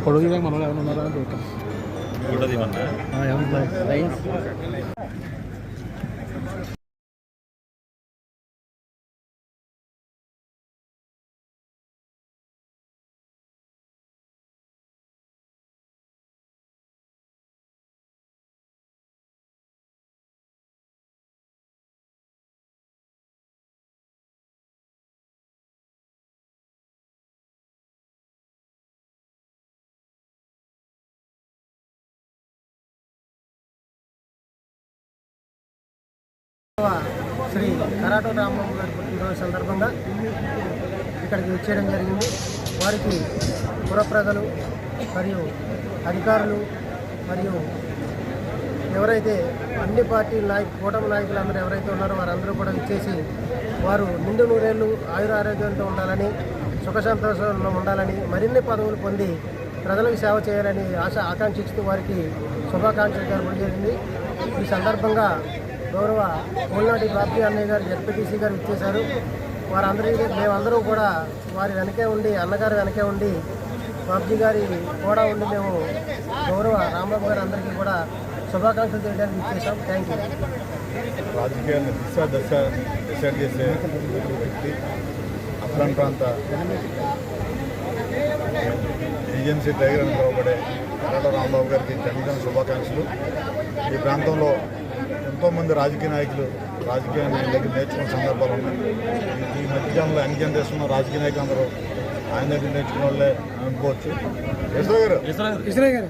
పొడుగు మనం ఎవరు ఉన్నారా శ్రీ కరాటో రాంబాబు గారి పుట్టినరోజు సందర్భంగా ఇక్కడికి వచ్చేయడం జరిగింది. వారికి పురప్రజలు మరియు అధికారులు మరియు ఎవరైతే అన్ని పార్టీ కూటమి నాయకులందరూ ఎవరైతే ఉన్నారో వారందరూ కూడా ఇచ్చేసి వారు నిండు నూరేళ్లు ఆయురారోగ్యంతో ఉండాలని, సుఖ సంతోషంలో ఉండాలని, మరిన్ని పదవులు పొంది ప్రజలకు సేవ చేయాలని ఆకాంక్షిస్తూ వారికి శుభాకాంక్షలు జరపడం జరిగింది. ఈ సందర్భంగా గౌరవ కోల్నాటి బాబ్జీ అన్నయ్య గారు జడ్పీటీసీ గారు ఇచ్చేశారు. వారందరికీ మేమందరూ కూడా వారి వెనకే ఉండి, అన్నగారి వెనకే ఉండి, బాబ్జీ గారి కూడా ఉండి మేము గౌరవ రాంబాబు గారు అందరికీ కూడా శుభాకాంక్షలు చేయడానికి ఇచ్చేసాం. Thank you. రాజకీయాన్ని దశ చేసే అఫ్రాన్ ప్రాంత ఏజెన్సీ టైగర్ అని పిలువబడే కరాటో రాంబాబు గారికి జన్మదిన శుభాకాంక్షలు. ఈ ప్రాంతంలో ఎంతోమంది రాజకీయ నాయకులు రాజకీయాన్ని దగ్గర నేర్చుకున్న సందర్భాలు ఉన్నాయి. ఈ మధ్యకాలంలో యంగ్ జనరేషన్లో రాజకీయ నాయకులు అందరూ ఆయన దగ్గర నేర్చుకున్న వాళ్ళే అనుకోవచ్చు. ఈశ్వరయ్య గారు